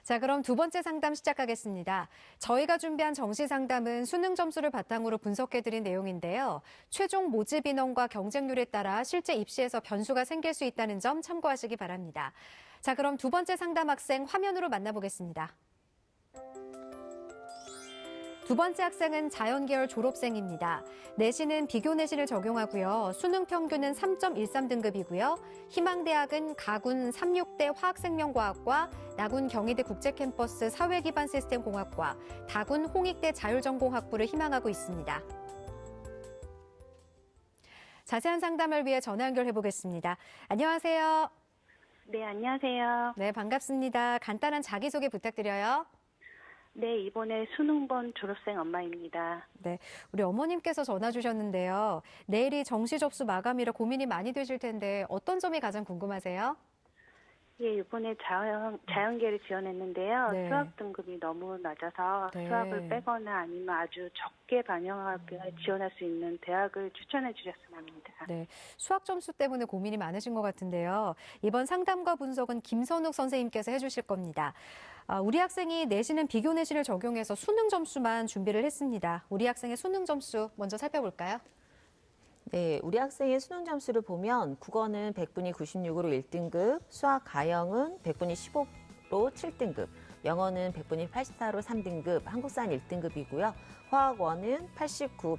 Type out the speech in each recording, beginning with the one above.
자, 그럼 두 번째 상담 시작하겠습니다. 저희가 준비한 정시 상담은 수능 점수를 바탕으로 분석해드린 내용인데요. 최종 모집 인원과 경쟁률에 따라 실제 입시에서 변수가 생길 수 있다는 점 참고하시기 바랍니다. 자, 그럼 두 번째 상담 학생 화면으로 만나보겠습니다. 두 번째 학생은 자연계열 졸업생입니다. 내신은 비교 내신을 적용하고요. 수능 평균은 3.13등급이고요. 희망대학은 가군 36대 화학생명과학과, 나군 경희대 국제캠퍼스 사회기반시스템공학과, 다군 홍익대 자율전공학부를 희망하고 있습니다. 자세한 상담을 위해 전화 연결해 보겠습니다. 안녕하세요. 네, 안녕하세요. 네, 반갑습니다. 간단한 자기소개 부탁드려요. 네, 이번에 수능 본 졸업생 엄마입니다. 네, 우리 어머님께서 전화 주셨는데요. 내일이 정시 접수 마감이라 고민이 많이 되실 텐데 어떤 점이 가장 궁금하세요? 예, 이번에 자연계를 지원했는데요. 네. 수학 등급이 너무 낮아서 네. 수학을 빼거나 아니면 아주 적게 반영하게 지원할 수 있는 대학을 추천해 주셨으면 합니다. 네, 수학 점수 때문에 고민이 많으신 것 같은데요. 이번 상담과 분석은 김선욱 선생님께서 해주실 겁니다. 우리 학생이 내신은 비교 내신을 적용해서 수능 점수만 준비를 했습니다. 우리 학생의 수능 점수 먼저 살펴볼까요? 네, 우리 학생의 수능 점수를 보면 국어는 100분이 96으로 1등급, 수학 가형은 100분이 15로 7등급, 영어는 100분이 84로 3등급, 한국사는 1등급이고요. 화학원은 89,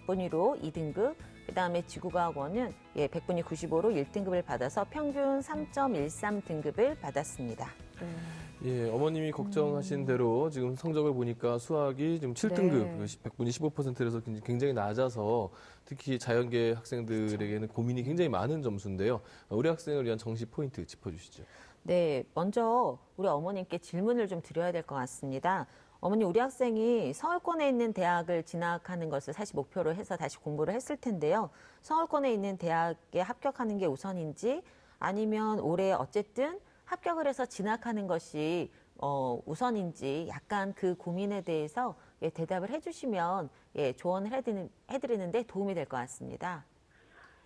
100분위로 2등급, 그다음에 지구과학원은 100분위 95로 1등급을 받아서 평균 3.13등급을 받았습니다. 예, 어머님이 걱정하신 대로 지금 성적을 보니까 수학이 지금 7등급, 100분이 15%라서 굉장히 낮아서 특히 자연계 학생들에게는 고민이 굉장히 많은 점수인데요. 우리 학생을 위한 정시 포인트 짚어주시죠. 네, 먼저 우리 어머님께 질문을 좀 드려야 될 것 같습니다. 어머니, 우리 학생이 서울권에 있는 대학을 진학하는 것을 사실 목표로 해서 다시 공부를 했을 텐데요. 서울권에 있는 대학에 합격하는 게 우선인지 아니면 올해 어쨌든 합격을 해서 진학하는 것이 우선인지 약간 그 고민에 대해서 대답을 해주시면 조언을 해드리는데 도움이 될 것 같습니다.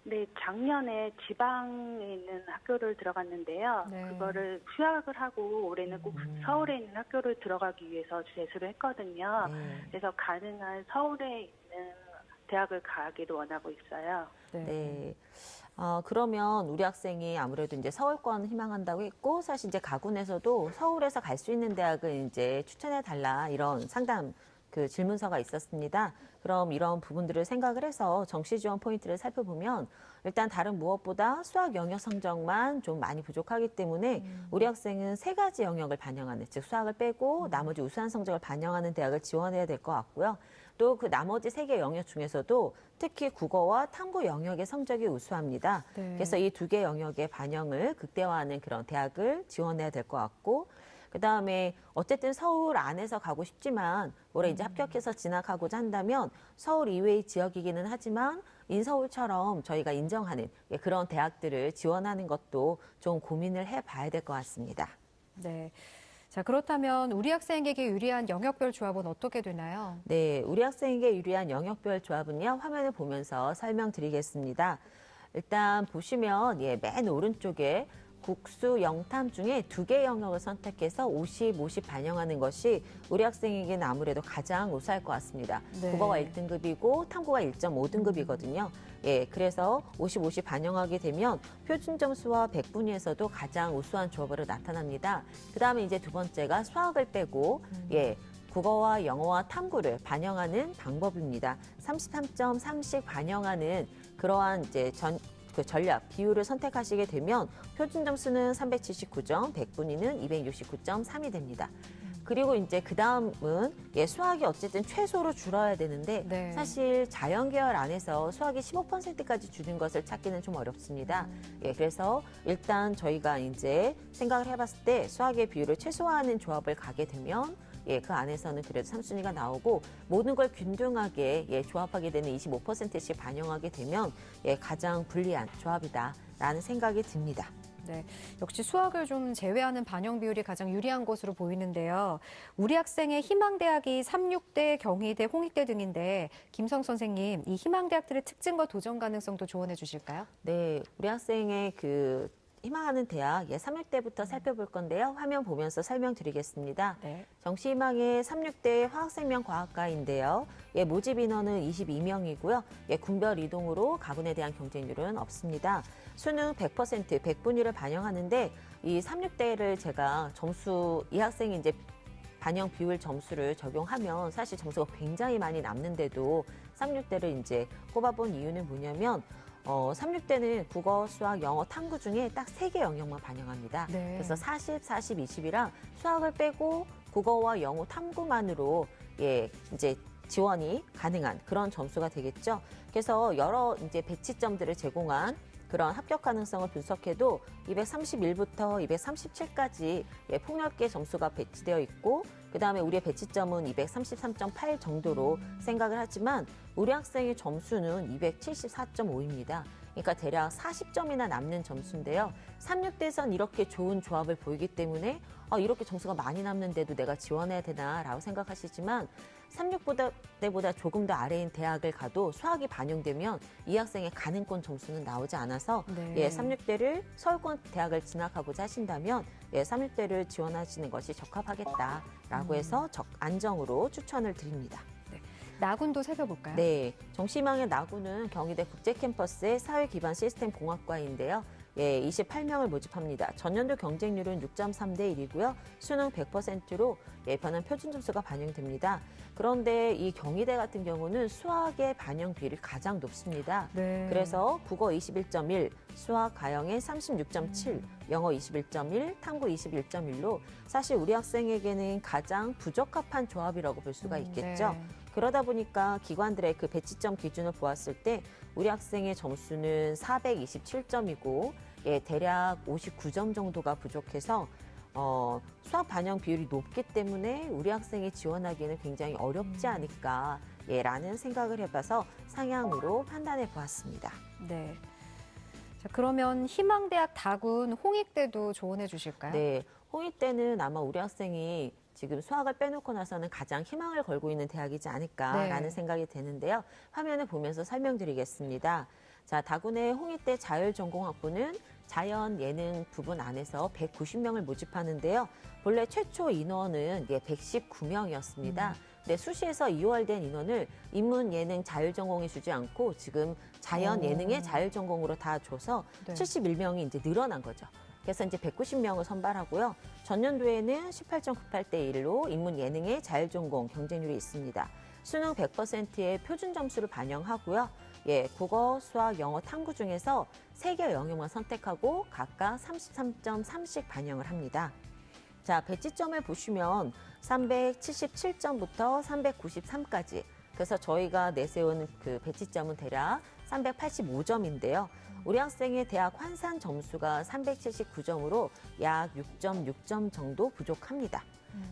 네, 작년에 지방에 있는 학교를 들어갔는데요. 네. 그거를 휴학을 하고 올해는 꼭 서울에 있는 학교를 들어가기 위해서 재수를 했거든요. 그래서 가능한 서울에 있는 대학을 가기를 원하고 있어요. 네. 그러면 우리 학생이 아무래도 이제 서울권 희망한다고 했고, 사실 이제 가군에서도 서울에서 갈 수 있는 대학을 이제 추천해 달라 이런 상담 그 질문서가 있었습니다. 그럼 이런 부분들을 생각을 해서 정시 지원 포인트를 살펴보면 일단 다른 무엇보다 수학 영역 성적만 좀 많이 부족하기 때문에 우리 학생은 세 가지 영역을 반영하는, 즉 수학을 빼고 나머지 우수한 성적을 반영하는 대학을 지원해야 될 것 같고요. 또 그 나머지 세 개 영역 중에서도 특히 국어와 탐구 영역의 성적이 우수합니다. 네. 그래서 이 두 개 영역의 반영을 극대화하는 그런 대학을 지원해야 될 것 같고, 그다음에 어쨌든 서울 안에서 가고 싶지만 올해 이제 합격해서 진학하고자 한다면 서울 이외의 지역이기는 하지만 인서울처럼 저희가 인정하는 그런 대학들을 지원하는 것도 좀 고민을 해봐야 될 것 같습니다. 네. 자, 그렇다면 우리 학생에게 유리한 영역별 조합은 어떻게 되나요? 네, 우리 학생에게 유리한 영역별 조합은요, 화면을 보면서 설명드리겠습니다. 일단 보시면 맨 오른쪽에 국수, 영탐 중에 두 개 영역을 선택해서 50, 50 반영하는 것이 우리 학생에게는 아무래도 가장 우수할 것 같습니다. 네. 국어가 1등급이고 탐구가 1.5등급이거든요. 그래서 50, 50 반영하게 되면 표준 점수와 100분위에서도 가장 우수한 조합으로 나타납니다. 그 다음에 이제 두 번째가 수학을 빼고, 국어와 영어와 탐구를 반영하는 방법입니다. 33.3씩 반영하는 그러한 이제 전략, 비율을 선택하시게 되면 표준 점수는 379점, 100분위는 269.3이 됩니다. 그리고 이제 그 다음은 수학이 어쨌든 최소로 줄어야 되는데 네. 사실 자연계열 안에서 수학이 15%까지 줄인 것을 찾기는 좀 어렵습니다. 그래서 일단 저희가 이제 생각을 해봤을 때 수학의 비율을 최소화하는 조합을 가게 되면 그 안에서는 그래도 3순위가 나오고 모든 걸 균등하게 조합하게 되는 25%씩 반영하게 되면 가장 불리한 조합이다라는 생각이 듭니다. 네, 역시 수학을 좀 제외하는 반영 비율이 가장 유리한 것으로 보이는데요. 우리 학생의 희망대학이 36대, 경희대, 홍익대 등인데 김성 선생님, 이 희망대학들의 특징과 도전 가능성도 조언해 주실까요? 네, 우리 학생의 그 희망하는 대학 36대부터 살펴볼 건데요. 화면 보면서 설명드리겠습니다. 네. 정시희망의 36대 화학생명과학과인데요. 모집 인원은 22명이고요. 군별 이동으로 가군에 대한 경쟁률은 없습니다. 수능 100%, 100분위를 반영하는데 이 36대를 제가 점수, 이 학생이 이제 반영 비율 점수를 적용하면 사실 점수가 굉장히 많이 남는데도 36대를 이제 꼽아본 이유는 뭐냐면 36대는 국어, 수학, 영어, 탐구 중에 딱 3개 영역만 반영합니다. 네. 그래서 40, 40, 20이랑 수학을 빼고 국어와 영어, 탐구만으로 이제 지원이 가능한 그런 점수가 되겠죠. 그래서 여러 이제 배치점들을 제공한 그런 합격 가능성을 분석해도 231부터 237까지 폭넓게 점수가 배치되어 있고 그다음에 우리의 배치점은 233.8 정도로 생각을 하지만 우리 학생의 점수는 274.5입니다. 그러니까 대략 40점이나 남는 점수인데요. 36대에선 이렇게 좋은 조합을 보이기 때문에 이렇게 점수가 많이 남는데도 내가 지원해야 되나라고 생각하시지만 36대보다 조금 더 아래인 대학을 가도 수학이 반영되면 이 학생의 가능권 점수는 나오지 않아서 네. 36대를 서울권 대학을 진학하고자 하신다면 36대를 지원하시는 것이 적합하겠다라고 해서 안정으로 추천을 드립니다. 나군도 살펴볼까요? 네, 정시망의 나군은 경희대 국제캠퍼스의 사회기반 시스템 공학과인데요. 28명을 모집합니다. 전년도 경쟁률은 6.3대 1이고요. 수능 100%로 변환 표준 점수가 반영됩니다. 그런데 이 경희대 같은 경우는 수학의 반영 비율이 가장 높습니다. 네. 그래서 국어 21.1, 수학 가형의 36.7, 영어 21.1, 탐구 21.1로 사실 우리 학생에게는 가장 부적합한 조합이라고 볼 수가 있겠죠. 네. 그러다 보니까 기관들의 그 배치점 기준을 보았을 때 우리 학생의 점수는 427점이고 대략 59점 정도가 부족해서 수학 반영 비율이 높기 때문에 우리 학생이 지원하기에는 굉장히 어렵지 않을까라는 생각을 해봐서 상향으로 판단해 보았습니다. 네. 자, 그러면 희망대학 다군 홍익대도 조언해 주실까요? 네, 홍익대는 아마 우리 학생이 지금 수학을 빼놓고 나서는 가장 희망을 걸고 있는 대학이지 않을까라는 네. 생각이 드는데요. 화면을 보면서 설명드리겠습니다. 자, 다군의 홍익대 자율전공학부는 자연, 예능 부분 안에서 190명을 모집하는데요. 본래 최초 인원은 119명이었습니다. 근데 수시에서 2월된 인원을 인문, 예능, 자율전공에 주지 않고 지금 자연, 예능의 자율전공으로 다 줘서 네. 71명이 이제 늘어난 거죠. 그래서 이제 190명을 선발하고요. 전년도에는 18.98대 1로 인문 예능의 자율전공 경쟁률이 있습니다. 수능 100%의 표준 점수를 반영하고요. 국어, 수학, 영어, 탐구 중에서 3개 영역만 선택하고 각각 33.3씩 반영을 합니다. 자, 배치점을 보시면 377점부터 393까지. 그래서 저희가 내세운 그 배치점은 대략 385점인데요. 우리 학생의 대학 환산 점수가 379점으로 약 6.6점 정도 부족합니다.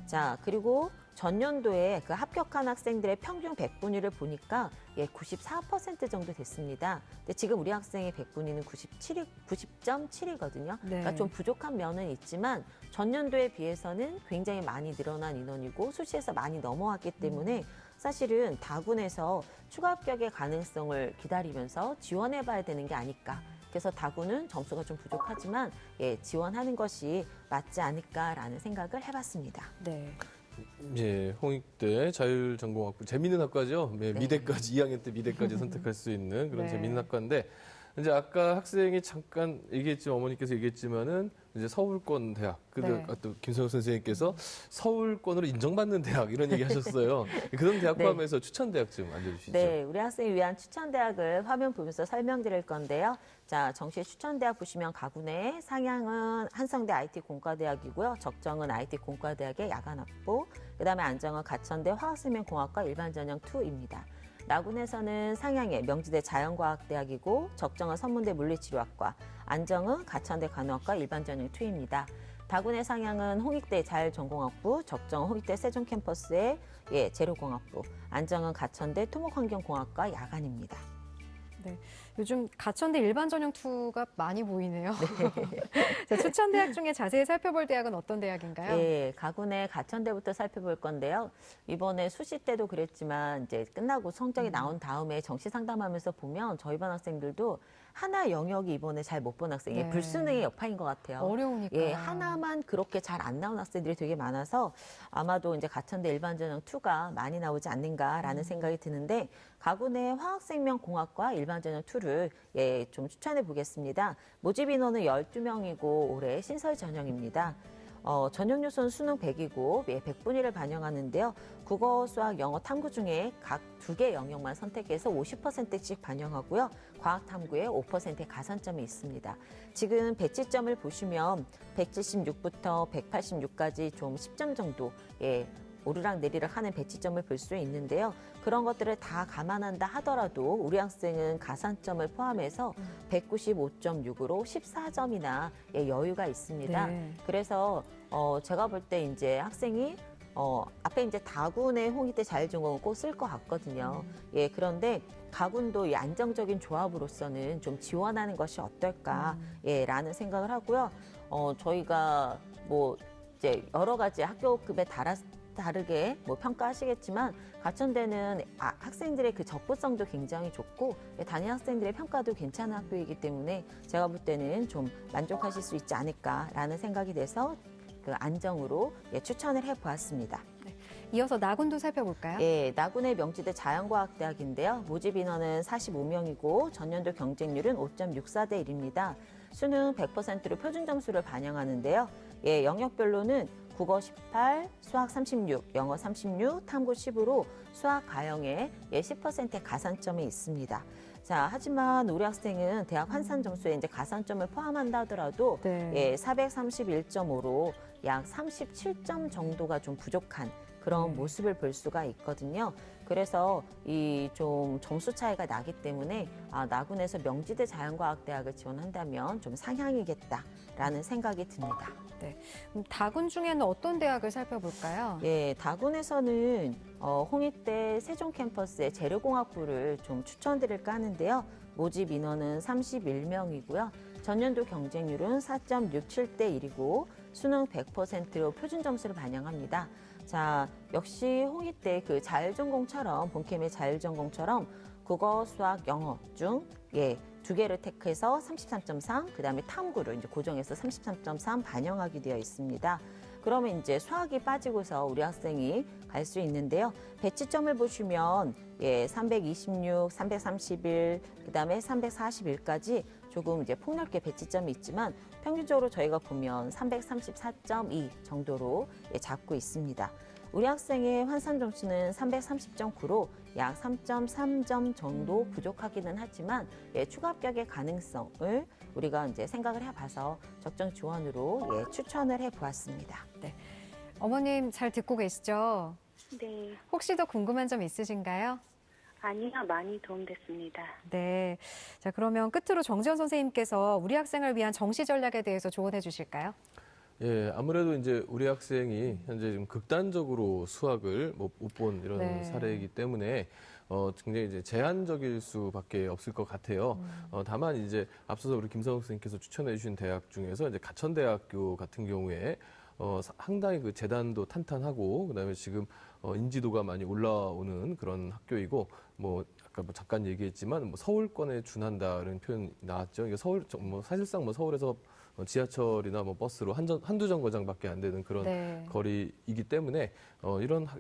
자, 그리고 전년도에 그 합격한 학생들의 평균 100분위를 보니까 94% 정도 됐습니다. 근데 지금 우리 학생의 100분위는 90.7이거든요. 네. 그러니까 좀 부족한 면은 있지만 전년도에 비해서는 굉장히 많이 늘어난 인원이고 수시에서 많이 넘어왔기 때문에 사실은 다군에서 추가 합격의 가능성을 기다리면서 지원해봐야 되는 게 아닐까. 그래서 다군은 점수가 좀 부족하지만 지원하는 것이 맞지 않을까라는 생각을 해봤습니다. 네. 홍익대 자율전공학부 재미있는 학과죠. 미대까지 2학년 때 미대까지 선택할 수 있는 그런 네. 재미있는 학과인데 이제 아까 학생이 잠깐 얘기했지만 어머니께서 얘기했지만은 이제 서울권 대학 네. 또 김성혁 선생님께서 서울권으로 인정받는 대학 이런 얘기 하셨어요. 그런 대학 포함해서 추천 대학 좀 알려주시죠. 네, 우리 학생을 위한 추천 대학을 화면 보면서 설명드릴 건데요. 자, 정시 추천 대학 보시면 가군의 상향은 한성대 IT 공과대학이고요. 적정은 IT 공과대학의 야간학부, 그다음에 안정은 가천대 화학생명공학과 일반전형 2입니다. 나군에서는 상향에 명지대 자연과학대학이고 적정은 선문대 물리치료학과, 안정은 가천대 간호학과 일반전형 2입니다. 다군의 상향은 홍익대 자율전공학부, 적정은 홍익대 세종캠퍼스의 재료공학부, 안정은 가천대 토목환경공학과 야간입니다. 네. 요즘 가천대 일반전형 2가 많이 보이네요. 자, 추천 대학 중에 자세히 살펴볼 대학은 어떤 대학인가요? 네, 가군의 가천대부터 살펴볼 건데요. 이번에 수시 때도 그랬지만 이제 끝나고 성적이 나온 다음에 정시 상담하면서 보면 저희 반 학생들도 하나 영역이 이번에 잘 못 본 학생이 네. 불수능의 여파인 것 같아요. 어려우니까. 예, 하나만 그렇게 잘 안 나온 학생들이 되게 많아서 아마도 이제 가천대 일반전형 2가 많이 나오지 않는가라는 생각이 드는데 가군의 화학생명공학과 일반전형 2를 예, 좀 추천해 보겠습니다. 모집 인원은 12명이고 올해 신설 전형입니다. 전형 요소는 수능 100이고 예, 100분위를 반영하는데요. 국어, 수학, 영어, 탐구 중에 각 2개 영역만 선택해서 50%씩 반영하고요. 과학 탐구에 5%의 가산점이 있습니다. 지금 배치점을 보시면 176부터 186까지 좀 10점 정도 예, 오르락 내리락 하는 배치점을 볼 수 있는데요. 그런 것들을 다 감안한다 하더라도 우리 학생은 가산점을 포함해서 195.6으로 14점이나 예, 여유가 있습니다. 네. 그래서 제가 볼 때 이제 학생이 앞에 이제 다군의 홍익대 자율전공은 꼭 쓸 것 같거든요. 예, 그런데 가군도 이 안정적인 조합으로서는 좀 지원하는 것이 어떨까, 예, 라는 생각을 하고요. 저희가 뭐 이제 여러 가지 학교급에 다르게 뭐 평가하시겠지만 가천대는 학생들의 그 적부성도 굉장히 좋고 담임 학생들의 평가도 괜찮은 학교이기 때문에 제가 볼 때는 좀 만족하실 수 있지 않을까라는 생각이 돼서 그 안정으로 예, 추천을 해보았습니다. 이어서 나군도 살펴볼까요? 예, 나군의 명지대 자연과학대학인데요. 모집 인원은 45명이고 전년도 경쟁률은 5.64대 1입니다. 수능 100%로 표준 점수를 반영하는데요. 예, 영역별로는 국어 18, 수학 36, 영어 36, 탐구 10으로 수학 가형에 예, 10%의 가산점이 있습니다. 자, 하지만 우리 학생은 대학 환산 점수에 이제 가산점을 포함한다 하더라도 네. 예, 431.5로 약 37점 정도가 좀 부족한 그런 모습을 볼 수가 있거든요. 그래서 이 좀 점수 차이가 나기 때문에 나군에서 명지대 자연과학대학을 지원한다면 좀 상향이겠다라는 생각이 듭니다. 그럼 다군 중에는 어떤 대학을 살펴볼까요? 예, 다군에서는 홍익대 세종 캠퍼스의 재료공학부를 좀 추천드릴까 하는데요. 모집 인원은 31명이고요. 전년도 경쟁률은 4.67대 1이고 수능 100%로 표준 점수를 반영합니다. 자, 역시 홍익대 그 자율전공처럼 본캠의 자율전공처럼 국어, 수학, 영어 중 예, 2개를 택해서 33.3, 그다음에 탐구를 이제 고정해서 33.3 반영하게 되어 있습니다. 그러면 이제 수학이 빠지고서 우리 학생이 갈 수 있는데요. 배치점을 보시면 예, 326, 331, 그다음에 341까지 조금 이제 폭넓게 배치점이 있지만 평균적으로 저희가 보면 334.2 정도로 예, 잡고 있습니다. 우리 학생의 환산 점수는 330.9로 약 3.3점 정도 부족하기는 하지만 예, 추가 합격의 가능성을 우리가 이제 생각을 해봐서 적정 지원으로 예, 추천을 해보았습니다. 어머님 잘 듣고 계시죠? 네. 혹시 더 궁금한 점 있으신가요? 아니요, 많이 도움됐습니다. 네. 자, 그러면 끝으로 정지현 선생님께서 우리 학생을 위한 정시 전략에 대해서 조언해 주실까요? 예, 아무래도 이제 우리 학생이 현재 좀 극단적으로 수학을 못 본 이런 네. 사례이기 때문에 굉장히 이제 제한적일 수밖에 없을 것 같아요. 다만 이제 앞서서 우리 김성욱 선생님께서 추천해 주신 대학 중에서 이제 가천대학교 같은 경우에 상당히 그 재단도 탄탄하고 그다음에 지금 인지도가 많이 올라오는 그런 학교이고 뭐 아까 뭐 잠깐 얘기했지만 뭐 서울권에 준한다는 표현 나왔죠. 이게 사실상 뭐 서울에서 지하철이나 뭐 버스로 한두 정거장밖에 안 되는 그런 네. 거리이기 때문에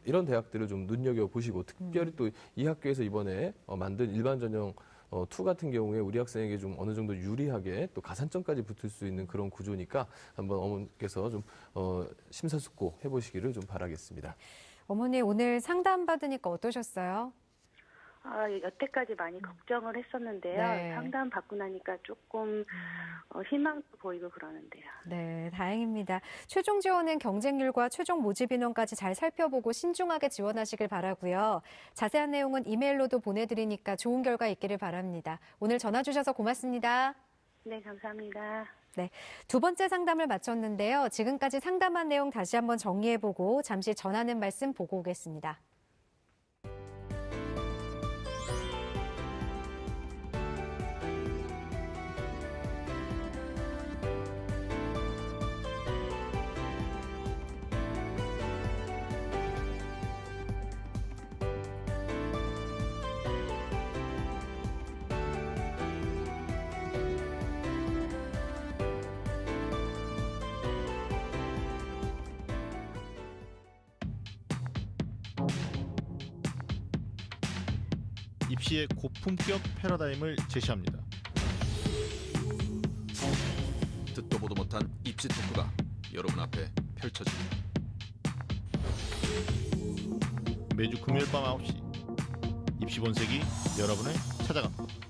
이런 대학들을 좀 눈여겨 보시고 특별히 또 이 학교에서 이번에 만든 일반 전형 2 같은 경우에 우리 학생에게 좀 어느 정도 유리하게 또 가산점까지 붙을 수 있는 그런 구조니까 한번 어머니께서 좀 심사숙고 해보시기를 좀 바라겠습니다. 어머니 오늘 상담 받으니까 어떠셨어요? 여태까지 많이 걱정을 했었는데요. 네. 상담 받고 나니까 조금 희망도 보이고 그러는데요. 네, 다행입니다. 최종 지원은 경쟁률과 최종 모집 인원까지 잘 살펴보고 신중하게 지원하시길 바라고요. 자세한 내용은 이메일로도 보내드리니까 좋은 결과 있기를 바랍니다. 오늘 전화 주셔서 고맙습니다. 네, 감사합니다. 네, 두 번째 상담을 마쳤는데요. 지금까지 상담한 내용 다시 한번 정리해보고 잠시 전하는 말씀 보고 오겠습니다. 입시의 고품격 패러다임을 제시합니다. 듣도 보도 못한 입시 토크가 여러분 앞에 펼쳐집니다. 매주 금요일 밤 9시 입시 본색이 여러분을 찾아갑니다.